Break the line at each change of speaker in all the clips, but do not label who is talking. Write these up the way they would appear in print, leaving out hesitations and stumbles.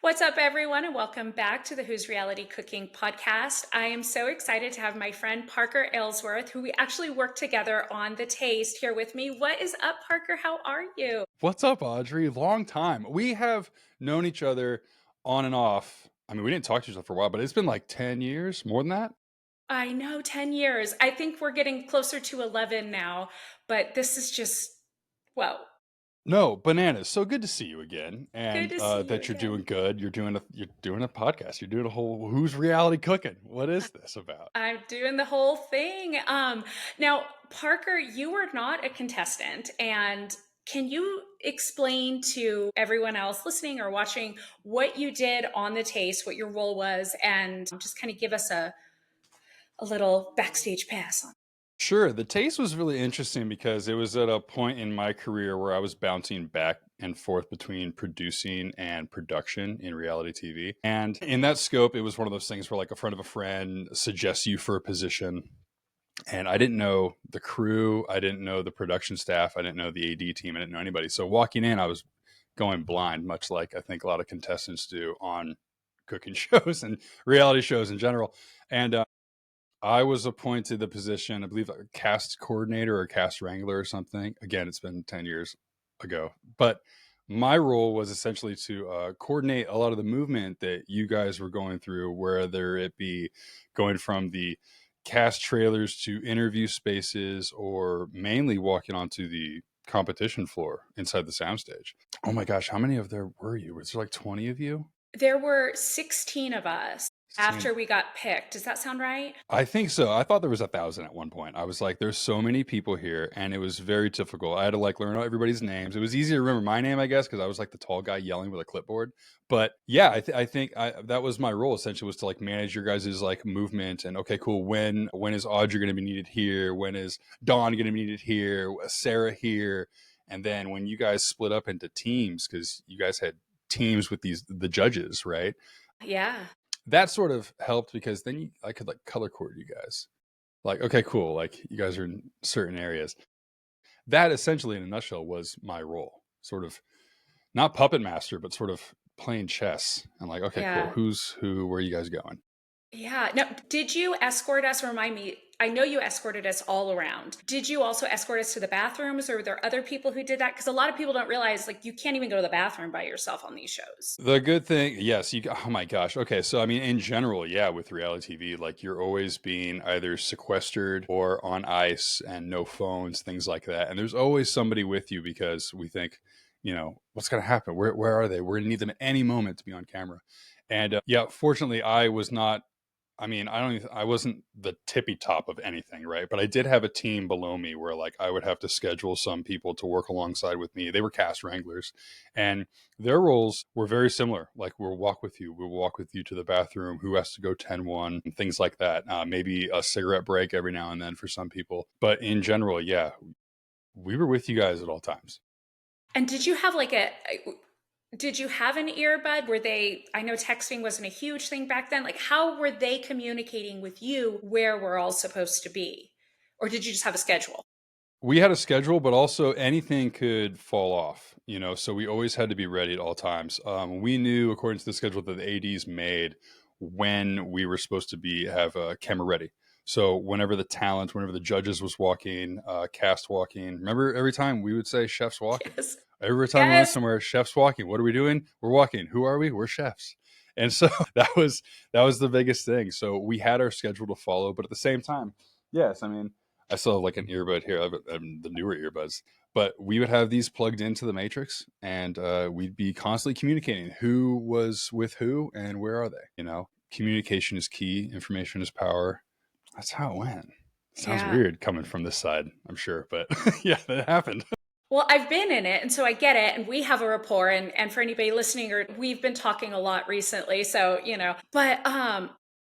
What's up, everyone, and welcome back to the Who's Reality Cooking podcast. I am so excited to have my friend Parker Aylesworth, who we actually worked together on The Taste, here with me. What is up, Parker? How are you?
What's up, Audrey? Long time. We have known each other on and off. I mean, we didn't talk to each other for a while, but it's been like 10 years, more than that.
I know, 10 years. I think we're getting closer to 11 now, but this is just, whoa,
No, bananas. So good to see you again,
good
and
to see you
that you're doing
again.
good. You're doing a podcast. You're doing a whole Who's Reality Cooking. What is this about?
I'm doing the whole thing. Now, Parker, you were not a contestant, and can you explain to everyone else listening or watching what you did on The Taste, what your role was, and just kind of give us a little backstage pass on?
Sure. The taste was really interesting because it was at a point in my career where I was bouncing back and forth between producing and production in reality TV. And in that scope, it was one of those things where like a friend of a friend suggests you for a position. And I didn't know the crew, I didn't know the production staff, I didn't know the AD team, I didn't know anybody. So walking in, I was going blind, much like I think a lot of contestants do on cooking shows and reality shows in general. And I was appointed the position, I believe, a cast coordinator or cast wrangler or something. Again, it's been 10 years ago. But my role was essentially to coordinate a lot of the movement that you guys were going through, whether it be going from the cast trailers to interview spaces or mainly walking onto the competition floor inside the soundstage. Oh my gosh, how many of there were you? Was there like 20 of you?
There were 16 of us
16.
after we got picked. Does that sound right?
I think so. I thought there was 1,000 at one point. I was like, there's so many people here, and it was very difficult. I had to like learn everybody's names. It was easy to remember my name, I guess, because I was like the tall guy yelling with a clipboard. But yeah, I think that was my role essentially, was to like manage your guys' like movement and okay, cool. When is Audrey going to be needed here? When is Dawn going to be needed here? Sarah here? And then when you guys split up into teams, because you guys had teams with the judges, right?
Yeah.
That sort of helped because then I could like color code you guys. Like, okay, cool. Like you guys are in certain areas. That essentially, in a nutshell, was my role. Sort of not puppet master, but sort of playing chess. And like, okay, cool.
Yeah.
Who's who? Where are you guys going?
Yeah. Now, did you escort us? Remind me. I know you escorted us all around. Did you also escort us to the bathrooms, or were there other people who did that? Because a lot of people don't realize, like, you can't even go to the bathroom by yourself on these shows.
The good thing, yes, you. Oh my gosh. Okay, so I mean, in general, yeah, with reality TV, like you're always being either sequestered or on ice and no phones, things like that. And there's always somebody with you because we think, what's going to happen? Where are they? We're going to need them at any moment to be on camera. And yeah, fortunately, I was not. I mean, I wasn't the tippy top of anything, right? But I did have a team below me where like I would have to schedule some people to work alongside with me. They were cast wranglers, and their roles were very similar. Like we'll walk with you, to the bathroom, who has to go 10-1, and things like that. Maybe a cigarette break every now and then for some people. But in general, yeah, we were with you guys at all times.
And did you have did you have an earbud? Were they, I know texting wasn't a huge thing back then. Like, how were they communicating with you where we're all supposed to be? Or did you just have a schedule?
We had a schedule, but also anything could fall off, so we always had to be ready at all times. We knew, according to the schedule that the ADs made, when we were supposed to have a camera ready. So whenever the judges was walking, cast walking, remember every time we would say chef's walking.
Yes.
Every time we went
Yes.
somewhere, chef's walking. What are we doing? We're walking. Who are we? We're chefs. And so that was the biggest thing. So we had our schedule to follow, but at the same time, yes, I mean, I still have like an earbud here, the newer earbuds, but we would have these plugged into the matrix, and we'd be constantly communicating who was with who and where are they. Communication is key. Information is power. That's how it went. Sounds
Yeah.
weird coming from this side, I'm sure, but yeah, that happened.
Well, I've been in it, and so I get it, and we have a rapport. And for anybody listening, or we've been talking a lot recently, so But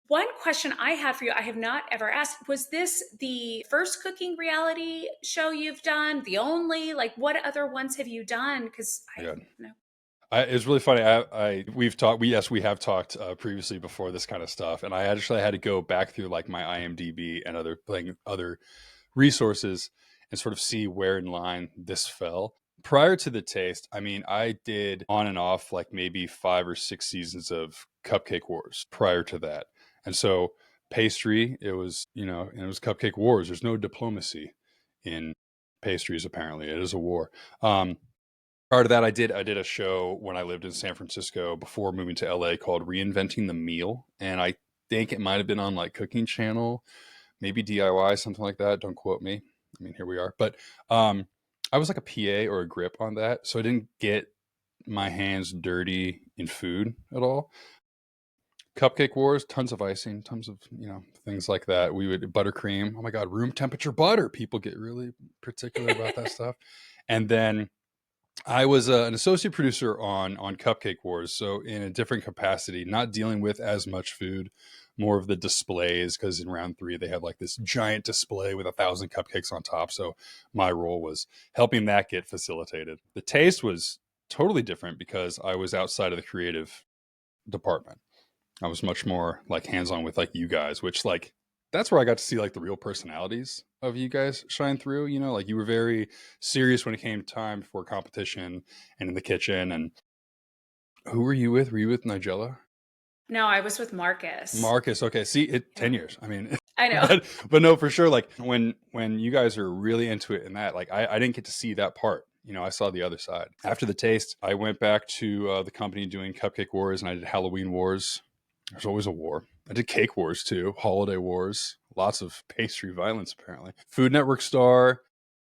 one question I had for you, I have not ever asked: was this the first cooking reality show you've done? The only? Like, what other ones have you done? Because I
Yeah.
know.
It's really funny. We've talked. We have talked previously before this kind of stuff, and I actually had to go back through like my IMDb and other resources and sort of see where in line this fell. Prior to the taste, I mean, I did on and off like maybe 5 or 6 seasons of Cupcake Wars prior to that. And so pastry, it was, and it was Cupcake Wars. There's no diplomacy in pastries, apparently. It is a war. Prior to that, I did a show when I lived in San Francisco before moving to LA called Reinventing the Meal. And I think it might have been on like Cooking Channel, maybe DIY, something like that. Don't quote me. I mean, here we are. But I was like a PA or a grip on that. So I didn't get my hands dirty in food at all. Cupcake Wars, tons of icing, tons of, things like that. We would buttercream. Oh my God, room temperature butter. People get really particular about that stuff. And then I was an associate producer on Cupcake Wars, so in a different capacity, not dealing with as much food, more of the displays. Because in round 3 they have like this giant display with 1,000 cupcakes on top. So my role was helping that get facilitated. The taste was totally different because I was outside of the creative department. I was much more like hands on with like you guys, which like that's where I got to see like the real personalities of you guys shine through. Like you were very serious when it came time for competition and in the kitchen. And who were you with? Were you with Nigella?
No, I was with Marcus.
Marcus. Okay, see it.
Yeah.
10 years. I mean,
I know.
but no, for sure. Like when you guys are really into it and that, like I didn't get to see that part. I saw the other side. After the taste, I went back to the company doing Cupcake Wars, and I did Halloween Wars. There's always a war. I did Cake Wars too, Holiday Wars, lots of pastry violence apparently. Food Network star.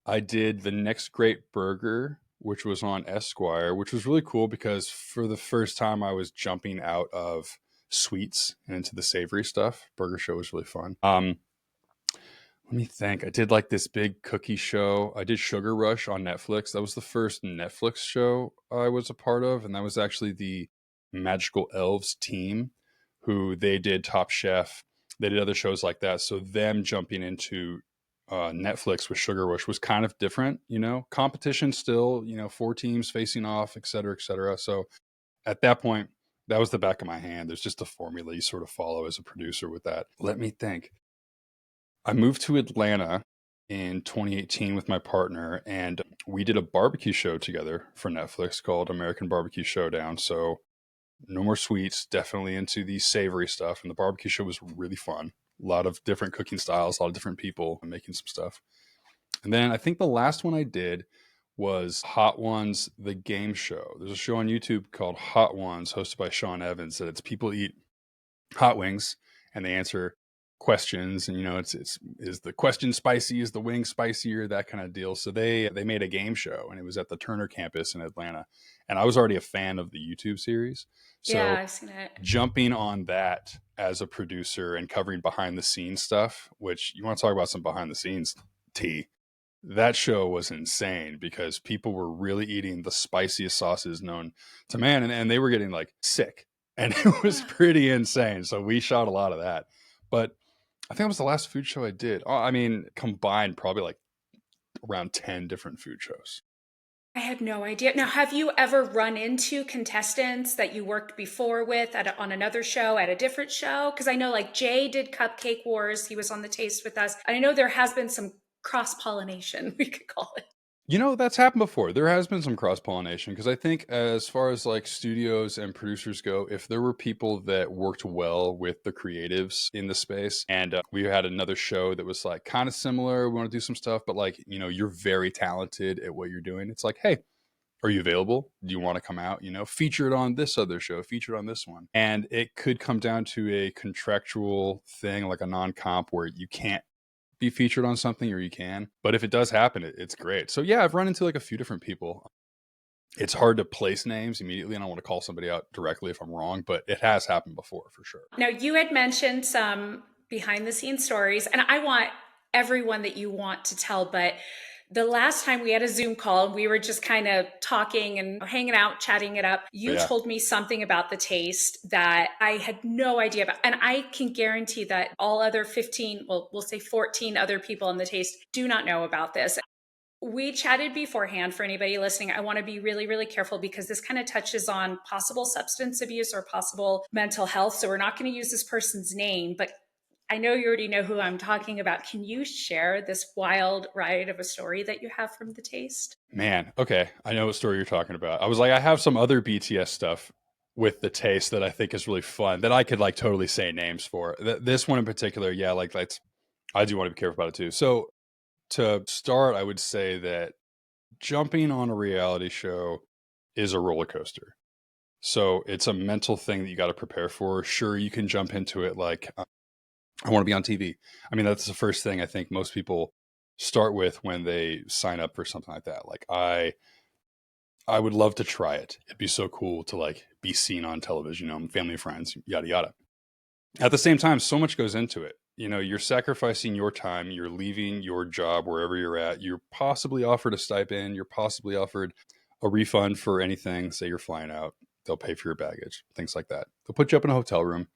I did The Next Great Burger, which was on Esquire, which was really cool because for the first time I was jumping out of sweets and into the savory stuff. Burger show was really fun. Let me think. I did like this big cookie show. I did Sugar Rush on Netflix. That was the first Netflix show I was a part of, and that was actually the Magical Elves team who they did Top Chef. They did other shows like that. So them jumping into Netflix with Sugar Rush was kind of different, competition still, 4 teams facing off, et cetera, et cetera. So at that point, that was the back of my hand. There's just a formula you sort of follow as a producer with that. Let me think. I moved to Atlanta in 2018 with my partner, and we did a barbecue show together for Netflix called American Barbecue Showdown. So no more sweets, definitely into the savory stuff. And the barbecue show was really fun. A lot of different cooking styles, a lot of different people making some stuff. And then I think the last one I did was Hot Ones, the game show. There's a show on YouTube called Hot Ones, hosted by Sean Evans, that it's people eat hot wings and they answer questions. And it's is the question spicy, is the wing spicier, that kind of deal. So they made a game show, and it was at the Turner campus in Atlanta. And I was already a fan of the YouTube series.
Yeah,
So
I've seen it.
jumping on that as a producer and covering behind the scenes stuff, which you want to talk about some behind the scenes tea. That show was insane because people were really eating the spiciest sauces known to man, and they were getting like sick, and it was
Yeah.
pretty insane. So we shot a lot of that. But I think it was the last food show I did. I mean, combined probably like around 10 different food shows.
I had no idea. Now, have you ever run into contestants that you worked before with on another show, at a different show? Because I know like Jay did Cupcake Wars. He was on the taste with us. I know there has been some cross pollination, we could call it.
That's happened before. There has been some cross pollination because I think, as far as like studios and producers go, if there were people that worked well with the creatives in the space, and we had another show that was like kind of similar, we want to do some stuff, but like, you're very talented at what you're doing. It's like, hey, are you available? Do you want to come out? Featured on this other show, featured on this one. And it could come down to a contractual thing, like a non-comp, where you can't be featured on something, or you can. But if it does happen, it's great. So yeah, I've run into like a few different people. It's hard to place names immediately. I don't want to call somebody out directly if I'm wrong, but it has happened before for sure.
Now, you had mentioned some behind the scenes stories, and I want everyone that you want to tell, but the last time we had a Zoom call, we were just kind of talking and hanging out, chatting it up. You
Yeah.
told me something about the taste that I had no idea about. And I can guarantee that all other 15, well, we'll say 14 other people in the taste do not know about this. We chatted beforehand. For anybody listening, I want to be really, really careful because this kind of touches on possible substance abuse or possible mental health. So we're not going to use this person's name, but I know you already know who I'm talking about. Can you share this wild ride of a story that you have from the taste?
Man, okay, I know what story you're talking about. I was like, I have some other BTS stuff with the taste that I think is really fun that I could like totally say names for. This one in particular, yeah, like let's. I do want to be careful about it too. So to start, I would say that jumping on a reality show is a roller coaster. So it's a mental thing that you got to prepare for. Sure, you can jump into it like I want to be on TV. I mean, that's the first thing I think most people start with when they sign up for something like that. Like I would love to try it. It'd be so cool to like be seen on television, family and friends, yada yada. At the same time, so much goes into it. You're sacrificing your time, you're leaving your job wherever you're at. You're possibly offered a stipend, you're possibly offered a refund for anything. Say you're flying out, they'll pay for your baggage, things like that. They'll put you up in a hotel room,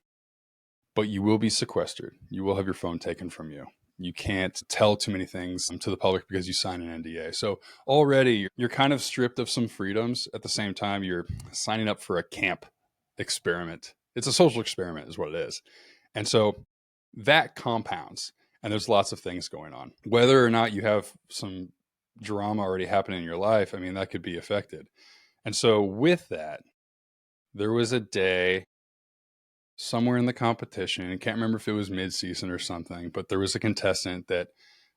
but you will be sequestered. You will have your phone taken from you. You can't tell too many things to the public because you sign an NDA. So already you're kind of stripped of some freedoms. At the same time, you're signing up for a camp experiment. It's a social experiment, is what it is. And so that compounds, and there's lots of things going on. Whether or not you have some drama already happening in your life, I mean, that could be affected. And so with that, there was a day somewhere in the competition. I can't remember if it was mid-season or something, but there was a contestant that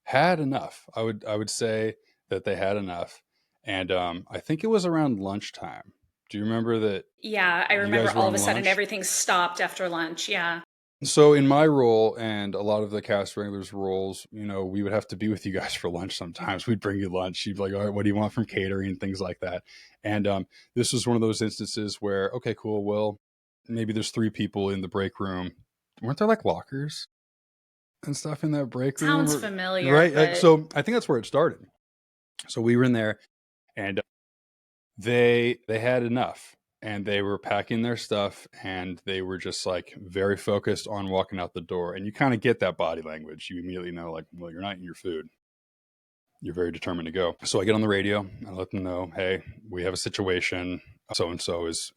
had enough. I would say that they had enough, and I think it was around lunchtime. Do you remember that
Yeah, I
you
remember
guys were
all of
on
a sudden
lunch?
everything stopped after lunch. Yeah.
So in my role and a lot of the cast wranglers' roles, we would have to be with you guys for lunch sometimes. We'd bring you lunch. You'd be like, all right, what do you want from catering? Things like that. And this was one of those instances where, okay, cool. Well, maybe there's three people in the break room. Weren't there like lockers and stuff in that break room?
Sounds familiar,
Right.
but
So I think that's where it started. So we were in there and they had enough and they were packing their stuff and they were just like very focused on walking out the door, and you kind of get that body language. You immediately know, like, well, you're not eating your food, you're very determined to go. So I get on the radio and I let them know, hey, we have a situation, so and so is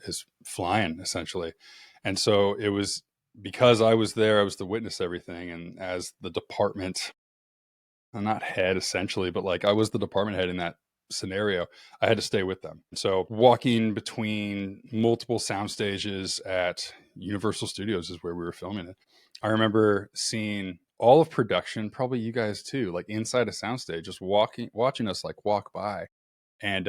flying essentially. And so it was because I was there, I was the witness to everything, and as the department, not head essentially, but like I was the department head in that scenario, I had to stay with them. So walking between multiple sound stages at Universal Studios is where we were filming it. I remember seeing all of production, probably you guys too, like inside a soundstage, just watching us like walk by, and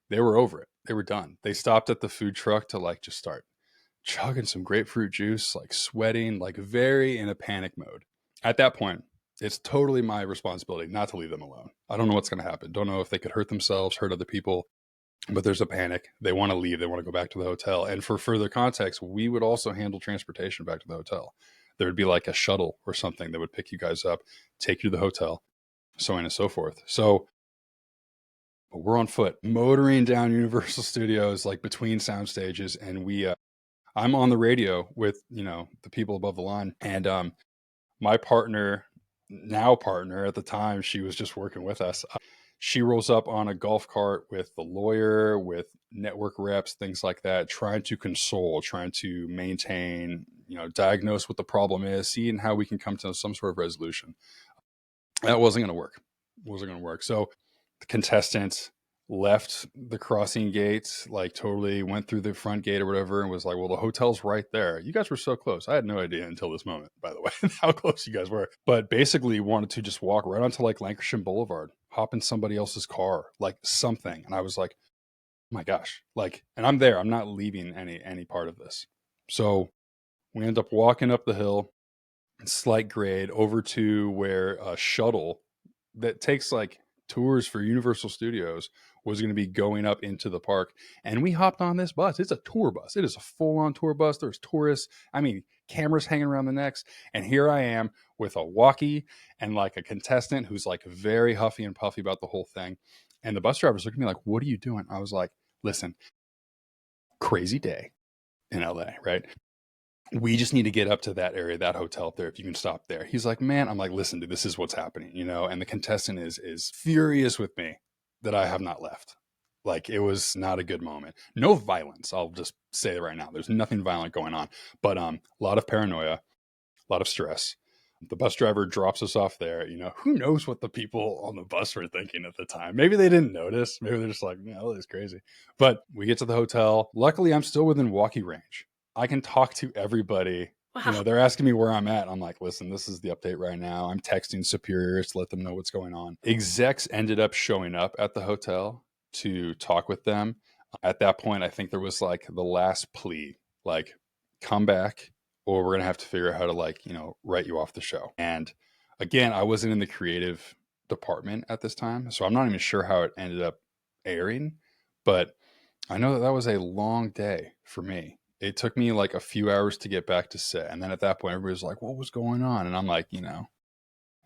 they were over it. They were done. They stopped at the food truck to like just start chugging some grapefruit juice, like sweating, like very in a panic mode. At that point, it's totally my responsibility not to leave them alone. I don't know what's going to happen. Don't know if they could hurt themselves, hurt other people, but there's a panic. They want to leave. They want to go back to the hotel. And for further context, we would also handle transportation back to the hotel. There would be like a shuttle or something that would pick you guys up, take you to the hotel, so on and so forth. So we're on foot, motoring down Universal Studios, like between sound stages, and I'm on the radio with, the people above the line. And my partner, now partner at the time, she was just working with us. She rolls up on a golf cart with the lawyer, with network reps, things like that, trying to console, trying to maintain, diagnose what the problem is, seeing how we can come to some sort of resolution. That wasn't going to work. Wasn't going to work. So the contestant left the crossing gates, like totally went through the front gate or whatever, and was like, well, the hotel's right there. You guys were so close. I had no idea until this moment, by the way, how close you guys were. But basically wanted to just walk right onto like Lancashire Boulevard, hop in somebody else's car, like something. And I was like, oh my gosh, like, and I'm there. I'm not leaving any part of this. So we end up walking up the hill, slight grade, over to where a shuttle that takes like tours for Universal Studios was going to be going up into the park. And we hopped on this bus. It's a tour bus. It is a full on tour bus. There's tourists. I mean, cameras hanging around the necks. And here I am with a walkie and like a contestant who's like very huffy and puffy about the whole thing. And the bus driver's looking at me like, what are you doing? I was like, listen, crazy day in LA, right? We just need to get up to that area, that hotel up there. If you can stop there. He's like, man, I'm like, listen, dude, this is what's happening, and the contestant is furious with me that I have not left. Like, it was not a good moment. No violence. I'll just say it right now. There's nothing violent going on, but a lot of paranoia, a lot of stress. The bus driver drops us off there. Who knows what the people on the bus were thinking at the time? Maybe they didn't notice. Maybe they're just like, "No, this is crazy." But we get to the hotel. Luckily, I'm still within walkie range. I can talk to everybody.
Wow.
They're asking me where I'm at. I'm like, listen, this is the update right now. I'm texting superiors to let them know what's going on. Execs ended up showing up at the hotel to talk with them. At that point, I think there was like the last plea, like, come back or we're going to have to figure out how to, like, write you off the show. And again, I wasn't in the creative department at this time, so I'm not even sure how it ended up airing, but I know that was a long day for me. It took me like a few hours to get back to set. And then at that point, everybody was like, what was going on? And I'm like,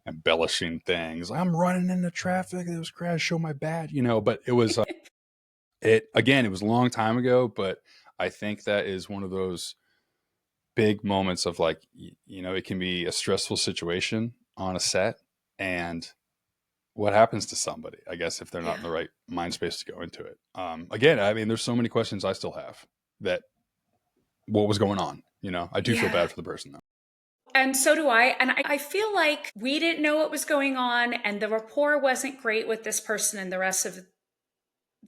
embellishing things. I'm running into traffic. It was crash, show my badge, but it was, it was a long time ago, but I think that is one of those big moments of like, it can be a stressful situation on a set. And what happens to somebody, I guess, if they're not
Yeah.
in the right mind space to go into it. Again, I mean, there's so many questions I still have that what was going on. I do feel
Yeah.
bad for the person though.
And so do I. And I feel like we didn't know what was going on, and the rapport wasn't great with this person and the rest of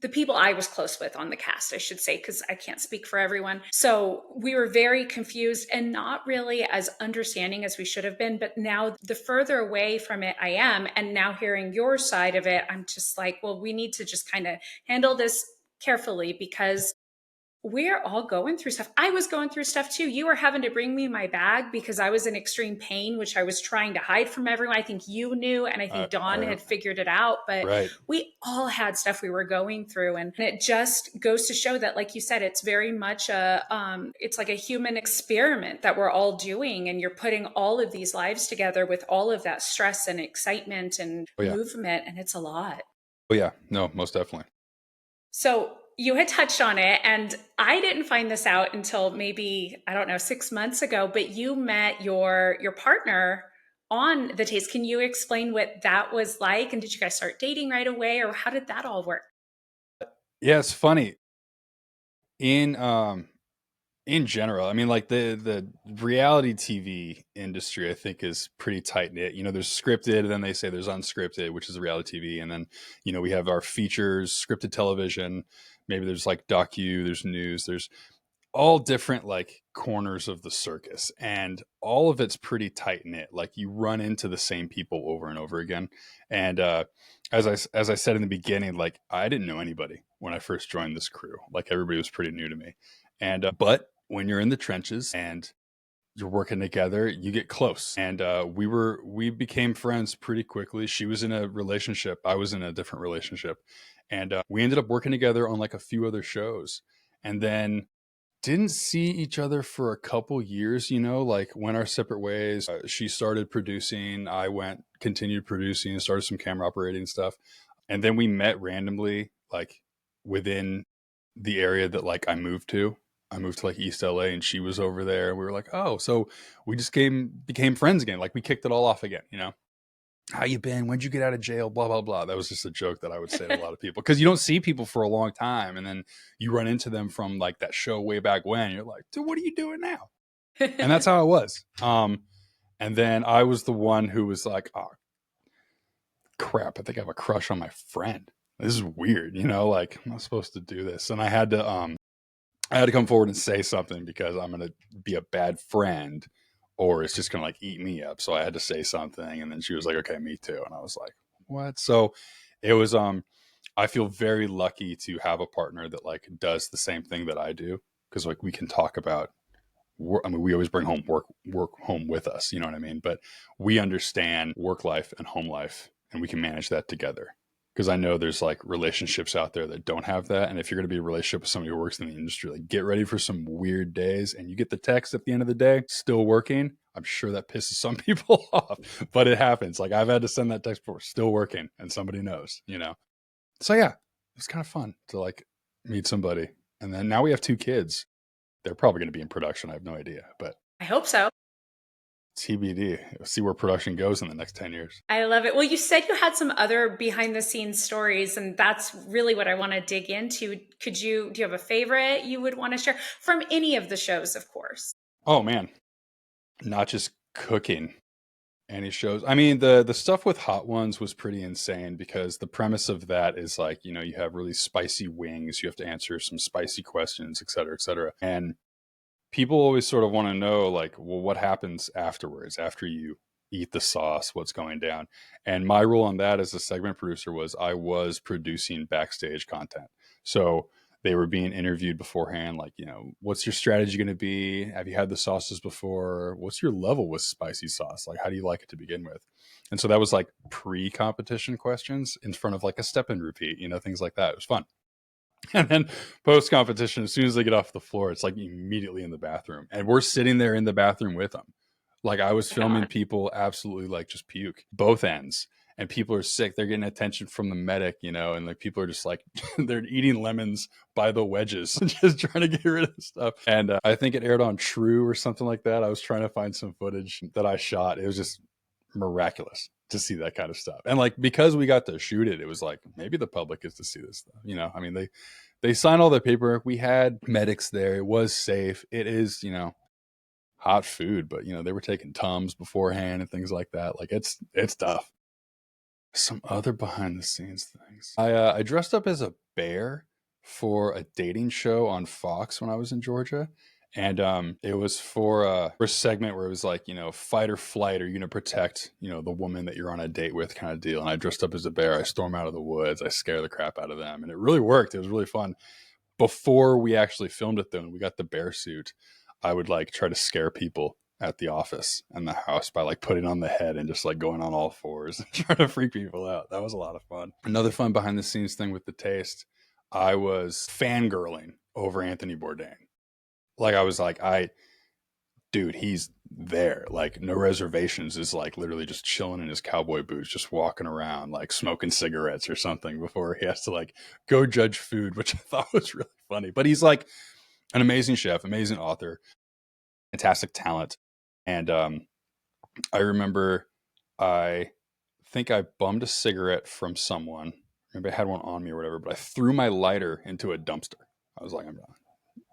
the people I was close with on the cast, I should say, because I can't speak for everyone. So we were very confused and not really as understanding as we should have been. But now, the further away from it I am, and now hearing your side of it, I'm just like, well, we need to just kind of handle this carefully because we're all going through stuff. I was going through stuff too. You were having to bring me my bag because I was in extreme pain, which I was trying to hide from everyone. I think you knew, and I think Dawn had figured it out, but
Right.
we all had stuff we were going through. And it just goes to show that, like you said, it's very much it's like a human experiment that we're all doing. And you're putting all of these lives together with all of that stress and excitement and movement. And it's a lot.
Oh yeah. No, most definitely.
So you had touched on it, and I didn't find this out until maybe, I don't know, 6 months ago, but you met your partner on the taste. Can you explain what that was like? And did you guys start dating right away, or how did that all work?
Yeah, it's funny. In general, I mean, like the reality TV industry, I think, is pretty tight knit. There's scripted, and then they say there's unscripted, which is reality TV, and then we have our features, scripted television. Maybe there's like there's news, there's all different like corners of the circus, and all of it's pretty tight knit. Like you run into the same people over and over again, and as I said in the beginning, like I didn't know anybody when I first joined this crew. Like everybody was pretty new to me, and but when you're in the trenches and you're working together, you get close. And we became friends pretty quickly. She was in a relationship, I was in a different relationship, and we ended up working together on like a few other shows, and then didn't see each other for a couple years, like went our separate ways. She started producing, I continued producing and started some camera operating stuff. And then we met randomly, like within the area that like I moved to. I moved to like East LA, and she was over there. And we were like, oh, so we just became friends again. Like we kicked it all off again. How you been? When'd you get out of jail? Blah, blah, blah. That was just a joke that I would say to a lot of people, because you don't see people for a long time. And then you run into them from like that show way back when. You're like, dude, what are you doing now? And that's how it was. And then I was the one who was like, oh, crap, I think I have a crush on my friend. This is weird, like I'm not supposed to do this. And I had to come forward and say something, because I'm going to be a bad friend or it's just going to like eat me up. So I had to say something. And then she was like, okay, me too. And I was like, what? So it was, I feel very lucky to have a partner that like does the same thing that I do. Cause like we can talk about work. I mean, we always bring home work home with us, you know what I mean? But we understand work life and home life, and we can manage that together. Because I know there's like relationships out there that don't have that. And if you're going to be in a relationship with somebody who works in the industry, like get ready for some weird days, and you get the text at the end of the day, still working. I'm sure that pisses some people off, but it happens. Like I've had to send that text before, still working, and somebody knows. So yeah, it's kind of fun to like meet somebody. And then now we have 2 kids. They're probably going to be in production. I have no idea, but
I hope so.
TBD. We'll see where production goes in the next 10 years.
I love it. Well, you said you had some other behind the scenes stories, and that's really what I want to dig into. Do you have a favorite you would want to share from any of the shows, of course?
Oh man, not just cooking. Any shows? I mean, the stuff with Hot Ones was pretty insane because the premise of that is like, you have really spicy wings, you have to answer some spicy questions, et cetera, et cetera. And people always sort of want to know, like, well, what happens afterwards after you eat the sauce, what's going down. And my role on that as a segment producer was I was producing backstage content. So they were being interviewed beforehand, like, what's your strategy going to be? Have you had the sauces before? What's your level with spicy sauce? Like, how do you like it to begin with? And so that was like pre-competition questions in front of like a step and repeat, things like that. It was fun. And then post competition, as soon as they get off the floor, it's like immediately in the bathroom. And we're sitting there in the bathroom with them. Like I was
Oh my
filming
God.
people absolutely like just puke both ends. And people are sick. They're getting attention from the medic, and like people are just like, they're eating lemons by the wedges, just trying to get rid of the stuff. And I think it aired on True or something like that. I was trying to find some footage that I shot. It was just miraculous to see that kind of stuff. And like because we got to shoot it, it was like maybe the public gets to see this stuff. I mean they signed all the paperwork. We had medics there. It was safe. It is, hot food, but they were taking Tums beforehand and things like that. Like it's tough. Some other behind the scenes things. I dressed up as a bear for a dating show on Fox when I was in Georgia. And it was for a segment where it was like, fight or flight, or you're gonna protect, the woman that you're on a date with, kind of deal. And I dressed up as a bear. I storm out of the woods. I scare the crap out of them, and it really worked. It was really fun. Before we actually filmed it, though, and we got the bear suit, I would like try to scare people at the office and the house by like putting on the head and just like going on all fours and trying to freak people out. That was a lot of fun. Another fun behind the scenes thing with the taste, I was fangirling over Anthony Bourdain. Like I was like, dude, he's there. Like no reservations, is like literally just chilling in his cowboy boots, just walking around, like smoking cigarettes or something before he has to like go judge food, which I thought was really funny. But he's like an amazing chef, amazing author, fantastic talent. And I remember I think I bummed a cigarette from someone. Maybe I had one on me or whatever, but I threw my lighter into a dumpster. I was like, I'm done.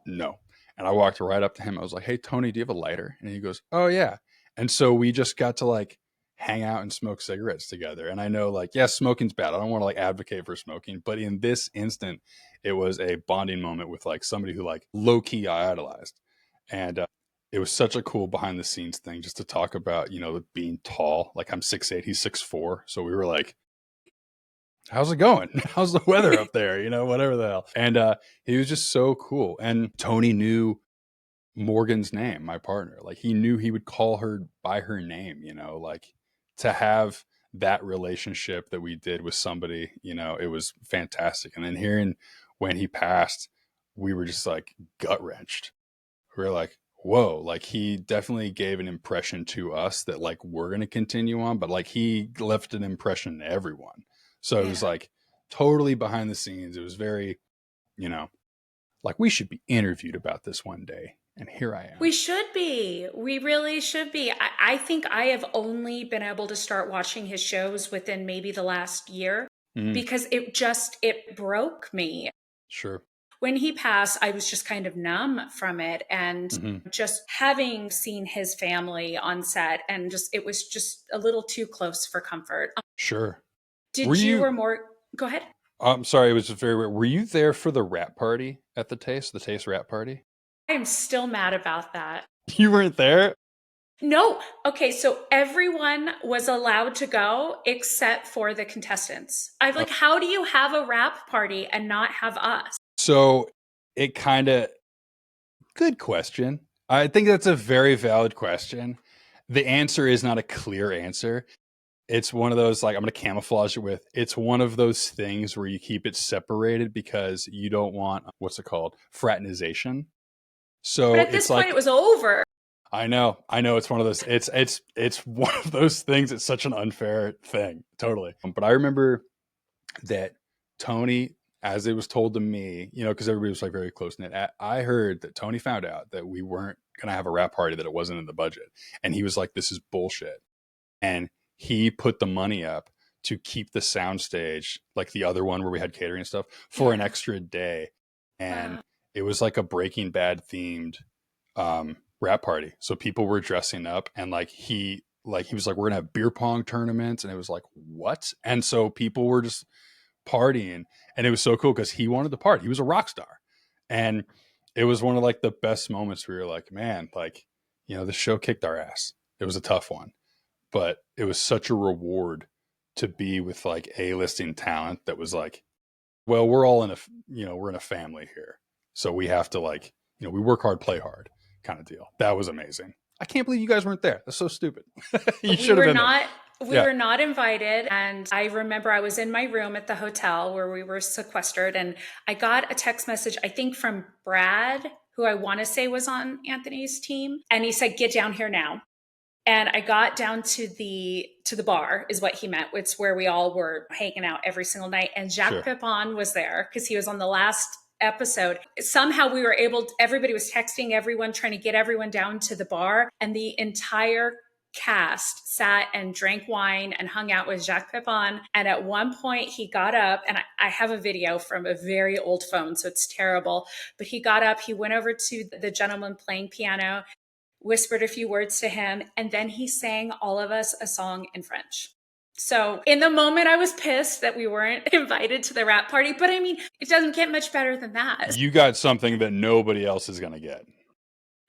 No. And I walked right up to him. I was like, hey, Tony, do you have a lighter? And he goes, oh, yeah. And so we just got to like hang out and smoke cigarettes together. And I know like, yes, smoking's bad. I don't want to like advocate for smoking. But in this instant, it was a bonding moment with like somebody who like low key I idolized. And it was such a cool behind the scenes thing just to talk about, being tall. Like I'm 6'8", he's 6'4". So we were like, how's it going? How's the weather up there? Whatever the hell. And he was just so cool. And Tony knew Morgan's name, my partner. Like he knew he would call her by her name, like to have that relationship that we did with somebody, it was fantastic. And then hearing when he passed, we were just like gut wrenched. We were like, whoa, like he definitely gave an impression to us that like we're going to continue on, but like he left an impression to everyone. So it was
Yeah.
like totally behind the scenes. It was very, you know, like we should be interviewed about this one day. And here I am.
We should be. We really should be. I think I have only been able to start watching his shows within maybe the last year
Mm,
because it broke me.
sure.
When he passed, I was just kind of numb from it. And
Hmm.
just having seen his family on set, and just, it was just a little too close for comfort.
Sure. Were
Did you
you,
or more? Go ahead.
I'm sorry, it was just very weird. Were you there for the rap party at the Taste rap party?
I'm still mad about that.
You weren't there?
No. Okay, so everyone was allowed to go except for the contestants. I'm
Uh,
like, how do you have a rap party and not have us?
so it kind of, good question. I think that's a very valid question. The answer is not a clear answer. It's one of those, like, I'm going to camouflage it with, it's one of those things where you keep it separated because you don't want, what's it called? Fraternization.
But
So
at this
it's
point, it
like,
was over.
I know it's one of those, it's one of those things. It's such an unfair thing. Totally. But I remember that Tony, as it was told to me, because everybody was like very close knit. I heard that Tony found out that we weren't going to have a rap party, that it wasn't in the budget. And he was like, this is bullshit. And he put the money up to keep the soundstage, like the other one where we had catering and stuff, for an
Yeah.
extra day. And
Wow.
it was like a Breaking Bad themed rap party. So people were dressing up, and like he like he was like, we're gonna have beer pong tournaments, and it was like, what? And so people were just partying, and it was so cool because he wanted to party. He was a rock star, and it was one of like the best moments where you're like, man, like, you know, the show kicked our ass. It was a tough one, but it was such a reward to be with like A-listing talent that was like, well, we're all in a, you know, we're in a family here, so we have to like, you know, we work hard, play hard, kind of deal. That was amazing. I can't believe you guys weren't there. That's so stupid. You
We
should have
were
been there.
not we
Yeah,
were not invited, and I remember I was in my room at the hotel where we were sequestered, and I got a text message, I think from Brad, who I want to say was on Anthony's team, and he said, "Get down here now." And I got down to the bar is what he meant. It's where we all were hanging out every single night. And Jacques
sure.
Pepin was there because he was on the last episode. Somehow we were able to, everybody was texting everyone, trying to get everyone down to the bar. And the entire cast sat and drank wine and hung out with Jacques Pepin. And at one point he got up, and I have a video from a very old phone, so it's terrible. But he got up, he went over to the gentleman playing piano, whispered a few words to him, and then he sang all of us a song in French. So in the moment, I was pissed that we weren't invited to the rap party, but I mean, it doesn't get much better than that.
You got something that nobody else is going to get.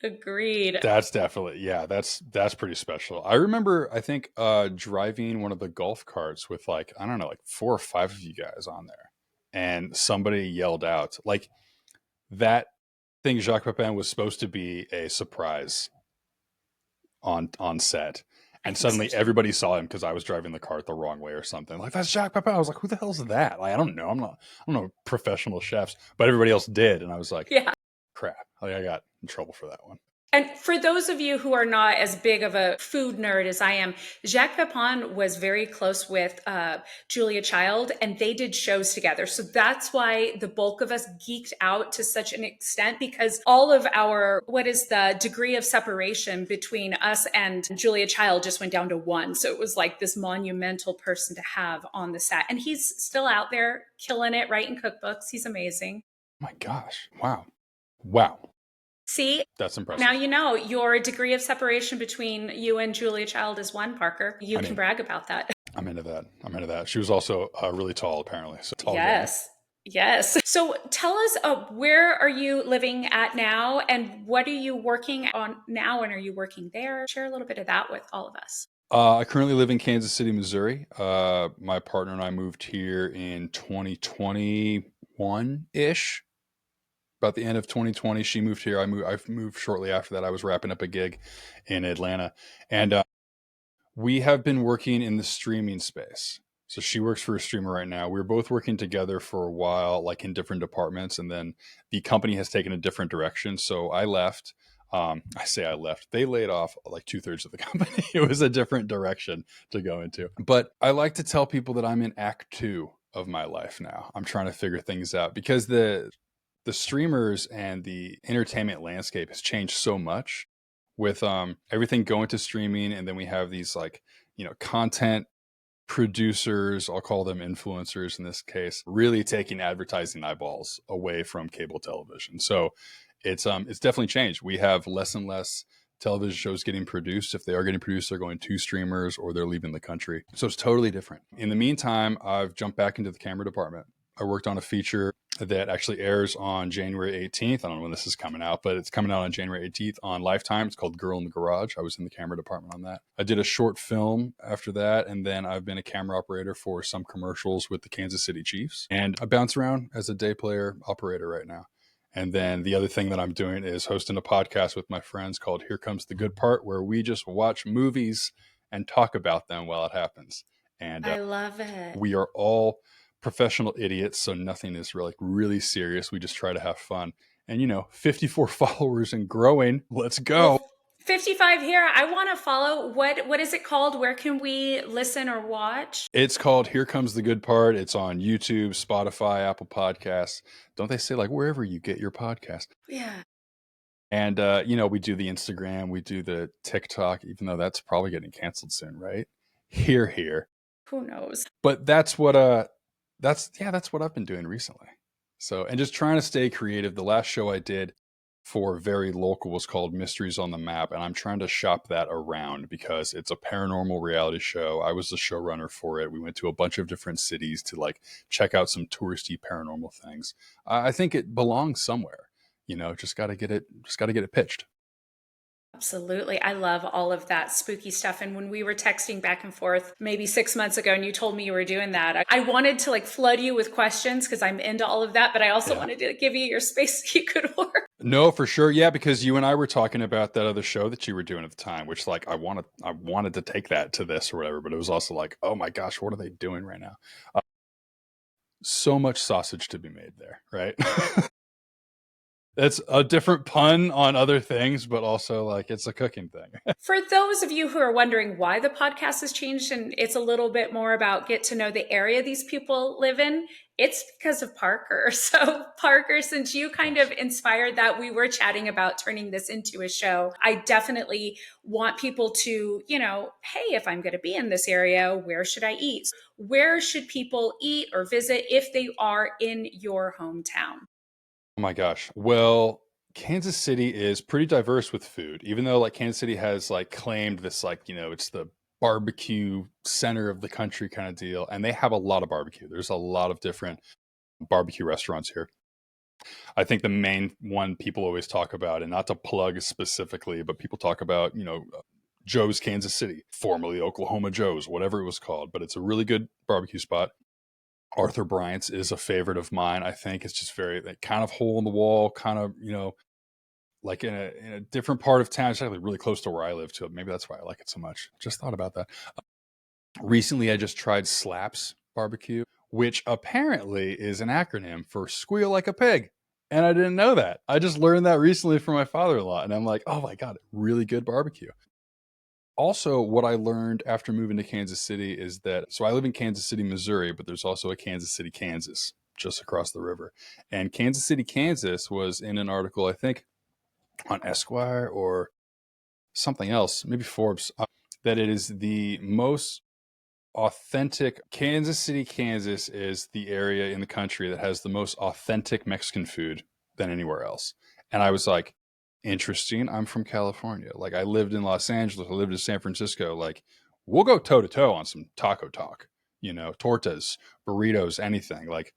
Agreed.
That's definitely, yeah, that's pretty special. I remember, I think, driving one of the golf carts with like, I don't know, like 4 or 5 of you guys on there, and somebody yelled out like that thing. Jacques Pepin was supposed to be a surprise on set,
I
and
think so
suddenly
too.
everybody saw him because I was driving the cart the wrong way or something. Like, that's Jacques Pepin. I was like, who the hell's that? Like, I don't know. I don't know professional chefs, but everybody else did, and I was like,
Yeah.
crap. Like, I got in trouble for that one.
And for those of you who are not as big of a food nerd as I am, Jacques Pepin was very close with Julia Child, and they did shows together. So that's why the bulk of us geeked out to such an extent, because all of our, what is the degree of separation between us and Julia Child just went down to one. So it was like this monumental person to have on the set. And he's still out there killing it, writing cookbooks. He's amazing.
My gosh. Wow. Wow.
See,
That's
now
impressive.
you know your degree of separation between you and Julia Child is one, Parker. You
I
can
mean,
brag about that.
I'm into that. I'm into that. She was also really tall, apparently. So tall gal.
Yes. Yes. So tell us, where are you living at now, and what are you working on now, and are you working there? Share a little bit of that with all of us.
I currently live in Kansas City, Missouri. My partner and I moved here in 2021 ish. About the end of 2020, she moved here. I moved shortly after that. I was wrapping up a gig in Atlanta, and we have been working in the streaming space. So she works for a streamer right now. We were both working together for a while, like in different departments, and then the company has taken a different direction. So I left. I say I left. They laid off like 2/3 of the company. It was a different direction to go into. But I like to tell people that I'm in act 2 of my life now. I'm trying to figure things out because the streamers and the entertainment landscape has changed so much with everything going to streaming, and then we have these like, you know, content producers, I'll call them influencers in this case, really taking advertising eyeballs away from cable television. So it's definitely changed. We have less and less television shows getting produced. If they are getting produced, they're going to streamers or they're leaving the country. So it's totally different. In the meantime, I've jumped back into the camera department. I worked on a feature that actually airs on January 18th. I don't know when this is coming out, but it's coming out on January 18th on Lifetime. It's called Girl in the Garage. I was in the camera department on that. I did a short film after that, and then I've been a camera operator for some commercials with the Kansas City Chiefs. And I bounce around as a day player operator right now. And then the other thing that I'm doing is hosting a podcast with my friends called Here Comes the Good Part, where we just watch movies and talk about them while it happens. And
I love it.
we are all professional idiots, so nothing is really serious. We just try to have fun. And 54 followers and growing. Let's go.
Well, 55 here. I want to follow. What is it called? Where can we listen or watch?
It's called Here Comes the Good Part. It's on YouTube, Spotify, Apple Podcasts. Don't they say like wherever you get your podcast?
Yeah.
And we do the Instagram, we do the TikTok, even though that's probably getting canceled soon, right? Here.
Who knows?
But that's what that's what I've been doing recently. So, and just trying to stay creative. The last show I did for very local was called Mysteries on the Map, and I'm trying to shop that around because it's a paranormal reality show. I was the showrunner for it. We went to a bunch of different cities to like check out some touristy paranormal things. I think it belongs somewhere. Just got to get it. Just got to get it pitched.
Absolutely. I love all of that spooky stuff. And when we were texting back and forth maybe 6 months ago and you told me you were doing that, I wanted to like flood you with questions because I'm into all of that, but I also
Yeah.
wanted to give you your space so you could work.
No, for sure. Yeah, because you and I were talking about that other show that you were doing at the time, which like I wanted to take that to this or whatever, but it was also like, oh my gosh, what are they doing right now? So much sausage to be made there, right? It's a different pun on other things, but also like it's a cooking thing.
For those of you who are wondering why the podcast has changed and it's a little bit more about get to know the area these people live in, it's because of Parker. So, Parker, since you kind of inspired that, we were chatting about turning this into a show. I definitely want people to, hey, if I'm going to be in this area, where should I eat? Where should people eat or visit if they are in your hometown?
Oh my gosh. Well, Kansas City is pretty diverse with food, even though like Kansas City has like claimed this like, it's the barbecue center of the country kind of deal. And they have a lot of barbecue. There's a lot of different barbecue restaurants here. I think the main one people always talk about, and not to plug specifically, but people talk about, Joe's Kansas City, formerly Oklahoma Joe's, whatever it was called. But it's a really good barbecue spot. Arthur Bryant's is a favorite of mine. I think it's just very like, kind of hole in the wall, kind of, like in a different part of town. It's actually really close to where I live too. Maybe that's why I like it so much. Just thought about that. Recently, I just tried Slaps Barbecue, which apparently is an acronym for Squeal Like a Pig. And I didn't know that. I just learned that recently from my father-in-law. And I'm like, oh my God, really good barbecue. Also, what I learned after moving to Kansas City is that, so I live in Kansas City, Missouri, but there's also a Kansas City, Kansas, just across the river. And Kansas City, Kansas was in an article, I think, on Esquire or something else, maybe Forbes, that it is the most authentic. Kansas City, Kansas is the area in the country that has the most authentic Mexican food than anywhere else. And I was like, interesting. I'm from California. Like I lived in Los Angeles. I lived in San Francisco. Like we'll go toe to toe on some taco talk, tortas, burritos, anything. Like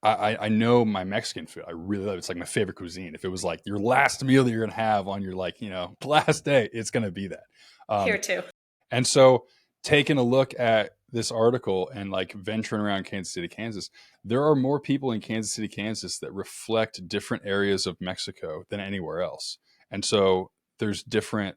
I know my Mexican food. I really love it. It's like my favorite cuisine. If it was like your last meal that you're going to have on your like, last day, it's going to be that.
Here too.
And so taking a look at this article and like venturing around Kansas City, Kansas, there are more people in Kansas City, Kansas that reflect different areas of Mexico than anywhere else. And so there's different,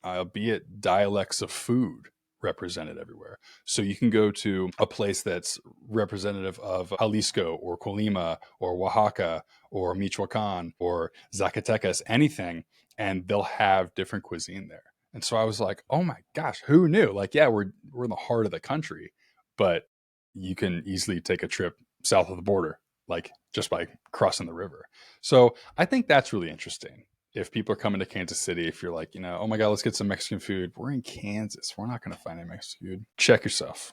albeit dialects of food represented everywhere. So you can go to a place that's representative of Jalisco or Colima or Oaxaca or Michoacan or Zacatecas, anything, and they'll have different cuisine there. And so I was like, oh my gosh, who knew? Like, yeah, we're in the heart of the country, but you can easily take a trip south of the border, like just by crossing the river. So I think that's really interesting. If people are coming to Kansas City, if you're like, oh my God, let's get some Mexican food. We're in Kansas. We're not going to find any Mexican food. Check yourself.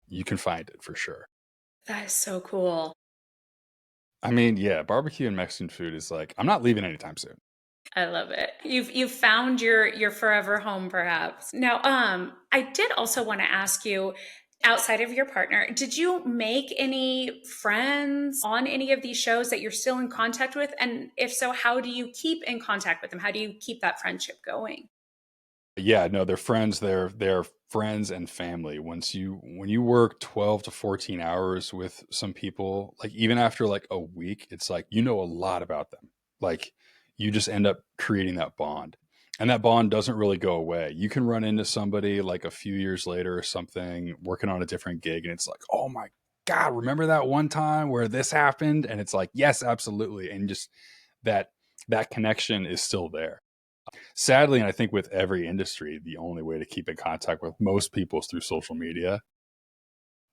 You can find it for sure.
That is so cool.
I mean, yeah, barbecue and Mexican food is like, I'm not leaving anytime soon.
I love it. You've found your forever home, perhaps. Now, I did also want to ask you, outside of your partner, did you make any friends on any of these shows that you're still in contact with? And if so, how do you keep in contact with them? How do you keep that friendship going?
Yeah, no, they're friends. They're friends and family. When you work 12 to 14 hours with some people, like even after like a week, it's like you know a lot about them. Like you just end up creating that bond. And that bond doesn't really go away. You can run into somebody like a few years later or something working on a different gig and it's like, "Oh my God, remember that one time where this happened?" And it's like, "Yes, absolutely." And just that that connection is still there. Sadly, and I think with every industry, the only way to keep in contact with most people is through social media.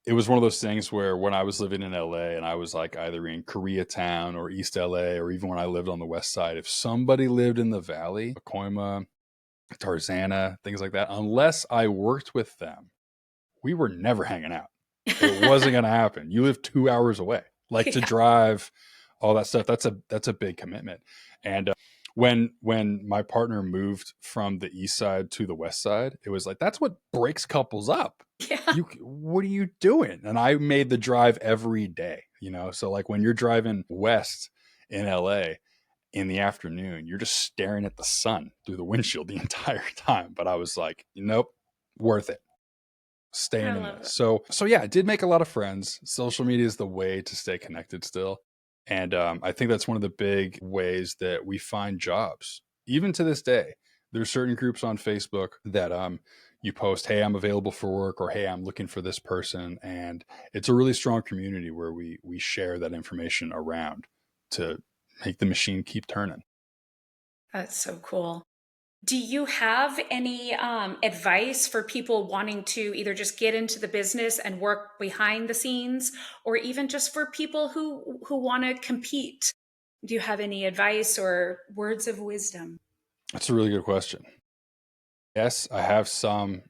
It was one of those things where when I was living in LA and I was like either in Koreatown or East LA, or even when I lived on the West Side, if somebody lived in the Valley, Pacoima, Tarzana, things like that, unless I worked with them, we were never hanging out. It wasn't going to happen. You live 2 hours away. Like to
Yeah.
drive all that stuff. That's a big commitment. And when my partner moved from the east side to the west side, it was like, that's what breaks couples up.
Yeah.
What are you doing? And I made the drive every day, so like when you're driving west in LA in the afternoon, you're just staring at the sun through the windshield the entire time. But I was like, nope, worth it,
I
staying in
love
this.
it.
So yeah, it did make a lot of friends. Social media is the way to stay connected still. And I think that's one of the big ways that we find jobs. Even to this day, there's certain groups on Facebook that you post, hey, I'm available for work, or hey, I'm looking for this person. And it's a really strong community where we share that information around to make the machine keep turning.
That's so cool. Do you have any advice for people wanting to either just get into the business and work behind the scenes, or even just for people who want to compete? Do you have any advice or words of wisdom?
That's a really good question. Yes, I have some.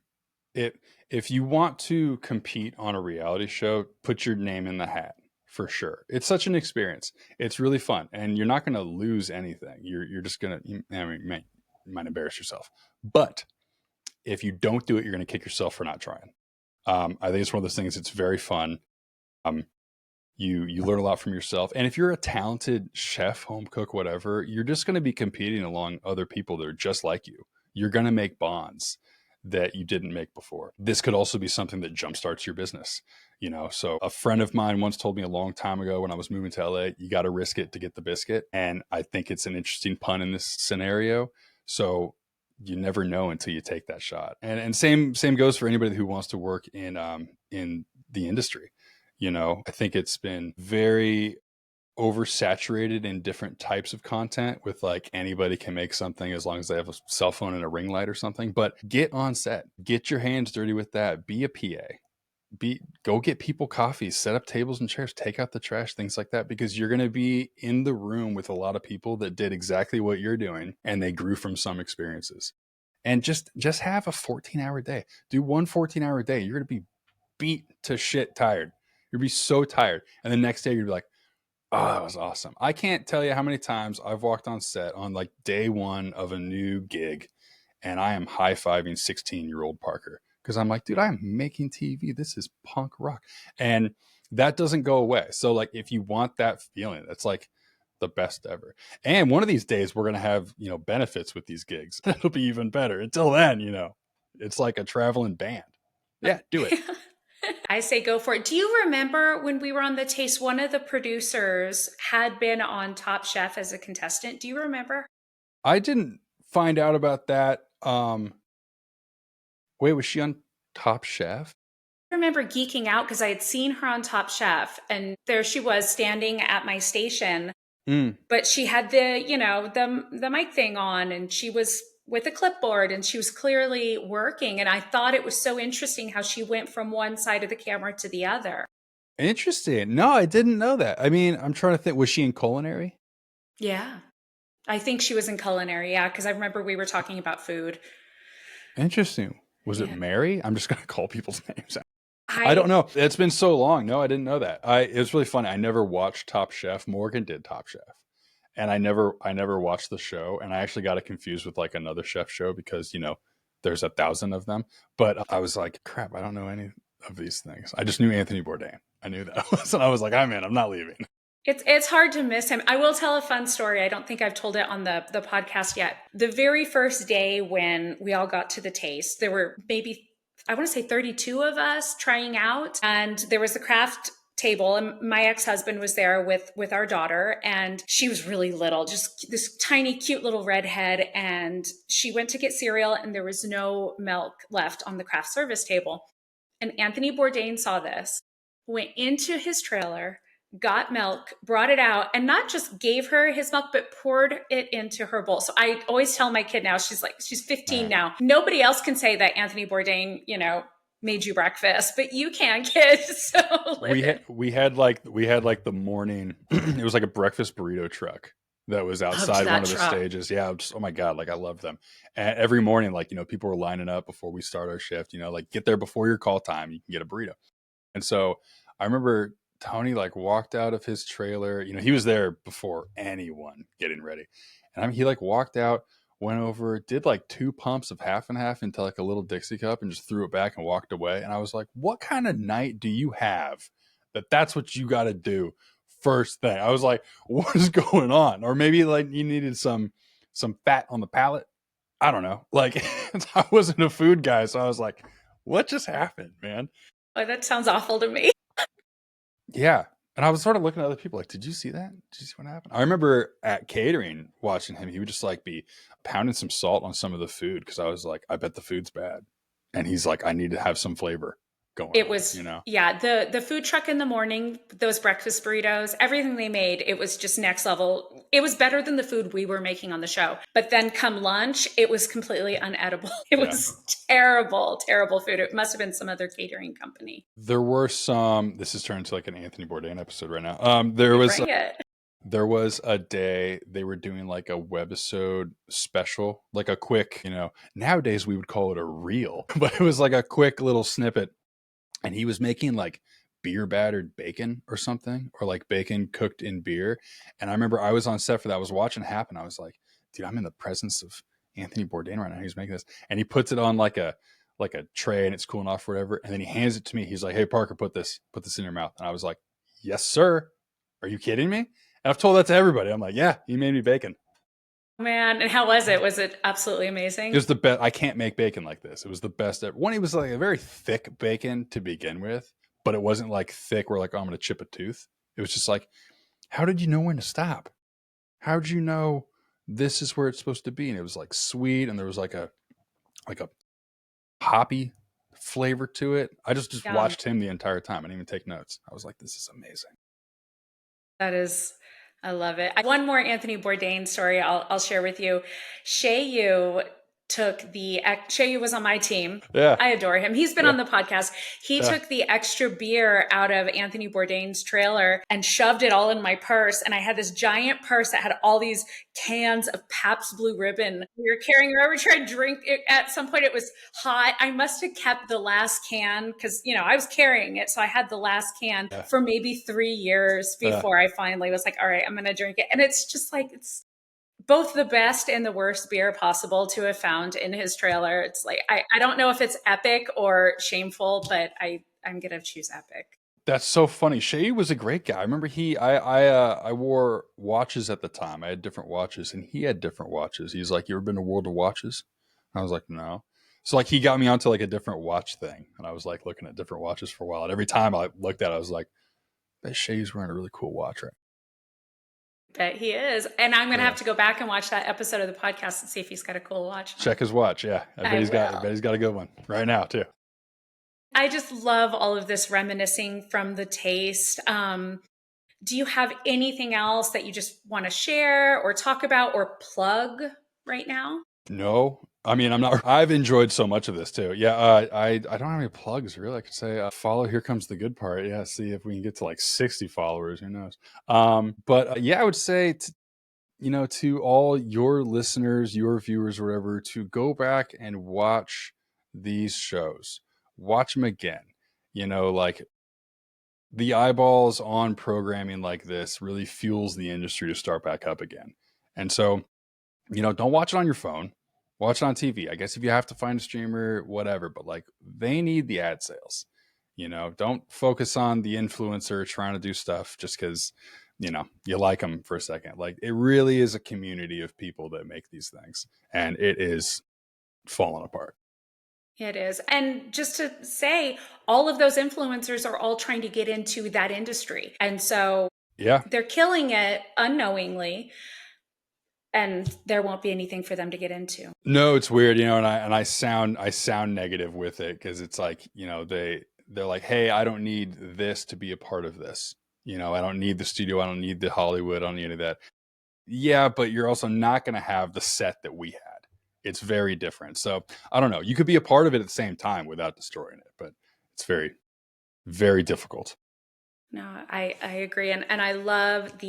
It If you want to compete on a reality show, put your name in the hat for sure. It's such an experience. It's really fun, and you're not going to lose anything. You're just going to, I mean, you might embarrass yourself, but if you don't do it, you're going to kick yourself for not trying. I think it's one of those things. It's very fun. Um, you learn a lot from yourself, and if you're a talented chef, home cook, whatever, you're just going to be competing along other people that are just like you. You're going to make bonds that you didn't make before. This could also be something that jumpstarts your business. So a friend of mine once told me a long time ago when I was moving to LA, you got to risk it to get the biscuit. And I think it's an interesting pun in this scenario. So you never know until you take that shot. And same goes for anybody who wants to work in the industry. I think it's been very oversaturated in different types of content, with like anybody can make something as long as they have a cell phone and a ring light or something. But get on set, get your hands dirty with that, be a PA, go get people coffee, set up tables and chairs, take out the trash, things like that, because you're going to be in the room with a lot of people that did exactly what you're doing, and they grew from some experiences. And just have a 14-hour day. Do one 14-hour day. You're going to be beat to shit tired. You'll be so tired. And the next day you'll be like, oh, that was awesome. I can't tell you how many times I've walked on set on like day one of a new gig, and I am high-fiving 16-year-old Parker because I'm like, dude, I'm making TV. This is punk rock. And that doesn't go away. So like, if you want that feeling, that's like the best ever. And one of these days we're going to have, benefits with these gigs. It'll be even better. Until then, it's like a traveling band. Yeah, do it.
I say go for it. Do you remember when we were on the taste, one of the producers had been on Top Chef as a contestant? Do you remember?
I didn't find out about that. Wait, was she on Top Chef?
I remember geeking out because I had seen her on Top Chef, and there she was standing at my station,
Mm.
but she had the mic thing on, and she was with a clipboard, and she was clearly working. And I thought it was so interesting how she went from one side of the camera to the other.
Interesting. No, I didn't know that. I mean, I'm trying to think. Was she in culinary?
Yeah. I think she was in culinary, yeah, because I remember we were talking about food.
Interesting. Was it
Yeah.
Mary? I'm just gonna call people's names. I don't
I
know. It's been so long. No, I didn't know that. It was really funny. I never watched Top Chef. Morgan did Top Chef, and I never watched the show. And I actually got it confused with like another chef show because there's 1,000 of them. But I was like, crap, I don't know any of these things. I just knew Anthony Bourdain. I knew that was, and I was like, I'm in. I'm not leaving.
it's hard to miss him. I will tell a fun story. I don't think I've told it on the podcast yet. The very first day when we all got to the taste, there were maybe, I want to say 32 of us trying out, and there was the craft table, and my ex-husband was there with our daughter, and she was really little, just this tiny cute little redhead, and she went to get cereal and there was no milk left on the craft service table. And Anthony Bourdain saw this, went into his trailer, got milk, brought it out, and not just gave her his milk, but poured it into her bowl. So I always tell my kid now, she's 15
Man.
now. Nobody else can say that Anthony Bourdain, made you breakfast, but you can, kid. So live
we
it.
had we had like the morning. It was like a breakfast burrito truck that was
Loved
outside one
that
of the
truck.
stages. Yeah, just, oh my god, like I love them. And every morning, like people were lining up before we start our shift. Like get there before your call time, you can get a burrito. And so I remember Tony like walked out of his trailer. You know, he was there before anyone getting ready. And I mean, he like walked out, went over, did like 2 pumps of half and half into like a little Dixie cup and just threw it back and walked away. And I was like, what kind of night do you have that that's what you got to do first thing? I was like, what is going on? Or maybe like you needed some fat on the palate. I don't know. Like I wasn't a food guy, so I was like, what just happened, man?
Oh, that sounds awful to me.
Yeah. And I was sort of looking at other people like, did you see that? Did you see what happened? I remember at catering watching him, he would just like be pounding some salt on some of the food because I was like, I bet the food's bad. And he's like, I need to have some flavor going
It
on,
was,
you know?
yeah, the food truck in the morning, those breakfast burritos, everything they made, it was just next level. It was better than the food we were making on the show. But then come lunch, it was completely unedible. It
Yeah.
was terrible, terrible food. It must have been some other catering company.
There were some, this is turned to like an Anthony Bourdain episode right now.
Bring it.
There was a day they were doing like a webisode special, like a quick, you know, nowadays we would call it a reel, but it was like a quick little snippet. And he was making like beer battered bacon or something, or like bacon cooked in beer. And I remember I was on set for that. I was watching it happen. I was like, dude, I'm in the presence of Anthony Bourdain right now. He's making this. And he puts it on like a tray and it's cooling off or whatever. And then he hands it to me. He's like, hey, Parker, put this in your mouth. And I was like, yes, sir. Are you kidding me? And I've told that to everybody. I'm like, yeah, you made me bacon.
Man, and how was it? Was it absolutely
It
amazing?
was the best. I can't make bacon like this. It was the best ever. One, it was like a very thick bacon to begin with, but it wasn't like thick where like, oh, I'm going to chip a tooth. It was just like, how did you know when to stop? How did you know this is where it's supposed to be? And it was like sweet, and there was like a hoppy flavor to it. I just
Yeah,
watched him the entire time. I didn't even take notes. I was like, this is amazing.
that is, I love it. One more Anthony Bourdain story I'll share with you. Shay Yu Shay Yu was on my team.
Yeah.
I adore him. He's been
Yeah.
on the podcast. He
Yeah.
took the extra beer out of Anthony Bourdain's trailer and shoved it all in my purse. And I had this giant purse that had all these cans of Pabst Blue Ribbon. We were carrying wherever we tried to drink it. At some point, it was hot. I must have kept the last can because, I was carrying it. So I had the last can
Yeah.
for maybe 3 years before I finally was like, all right, I'm going to drink it. And it's just like, it's both the best and the worst beer possible to have found in his trailer. It's like, I don't know if it's epic or shameful, but I'm going to choose epic.
That's so funny. Shay was a great guy. I remember I wore watches at the time. I had different watches and he had different watches. He's like, you ever been to World of Watches? I was like, no. So like he got me onto like a different watch thing. And I was like looking at different watches for a while. And every time I looked at it, I was like, that Shay's wearing a really cool watch right.
Bet he is. And I'm going to
Yeah.
have to go back and watch that episode of the podcast and see if he's got a cool watch.
Check his watch. Yeah. I bet he's got a good one right now too.
I just love all of this reminiscing from the taste. Do you have anything else that you just want to share or talk about or plug right now?
No, I mean, I've enjoyed so much of this too. Yeah. I don't have any plugs really. I could say, follow Here Comes the Good Part. Yeah. See if we can get to like 60 followers. Who knows? But yeah, I would say, to all your listeners, your viewers, whatever, to go back and watch these shows, watch them again. Like the eyeballs on programming like this really fuels the industry to start back up again. And so, don't watch it on your phone, watch it on TV. I guess if you have to find a streamer, whatever, but like they need the ad sales. Don't focus on the influencer trying to do stuff just because, you like them for a second. Like it really is a community of people that make these things and it is falling apart.
It is. And just to say, all of those influencers are all trying to get into that industry. And so
Yeah.
they're killing it unknowingly. And there won't be anything for them to get into.
No, it's weird, and I sound negative with it because it's like, they're like, hey, I don't need this to be a part of this. I don't need the studio, I don't need the Hollywood, I don't need any of that. Yeah, but you're also not going to have the set that we had. It's very different. So I don't know. You could be a part of it at the same time without destroying it, but it's very, very difficult.
No, I agree. And I love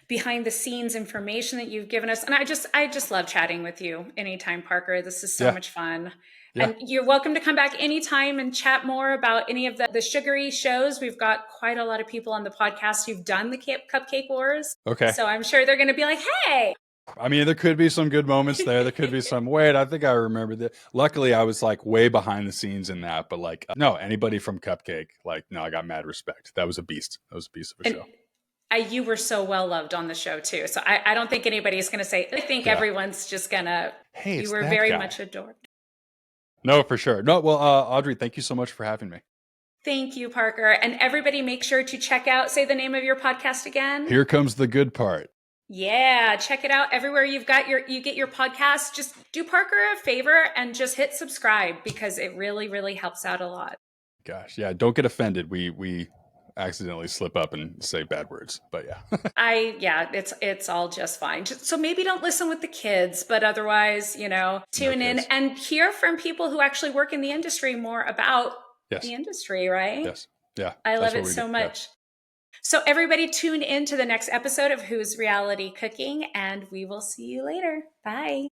behind the scenes information that you've given us. And I just love chatting with you anytime, Parker. This is so
Yeah.
much fun.
Yeah.
And you're welcome to come back anytime and chat more about any of the sugary shows. We've got quite a lot of people on the podcast who've done the Cupcake Wars.
Okay.
So I'm sure they're going to be like, hey.
I mean, there could be some good moments there. There could be some, wait, I think I remember that. Luckily, I was like way behind the scenes in that. But like, no, anybody from Cupcake, like, no, I got mad respect. That was a beast. That was a beast of a
And
show.
you were so well loved on the show too. So I don't think anybody's going to say, I think everyone's just going to,
hey,
you were very much adored.
No, for sure. No, well, Audrey, thank you so much for having me.
Thank you, Parker. And everybody make sure to check out, say the name of your podcast again.
Here Comes the Good Part.
Yeah, check it out everywhere you get your podcast. Just do Parker a favor and just hit subscribe because it really, really helps out a lot.
Gosh, yeah, don't get offended. We accidentally slip up and say bad words, but yeah.
It's all just fine. So maybe don't listen with the kids, but otherwise, tune in and hear from people who actually work in the industry more about the industry, right?
Yes. Yeah.
I love it so much. Yeah. So everybody tune in to the next episode of Who's Reality Cooking, and we will see you later. Bye.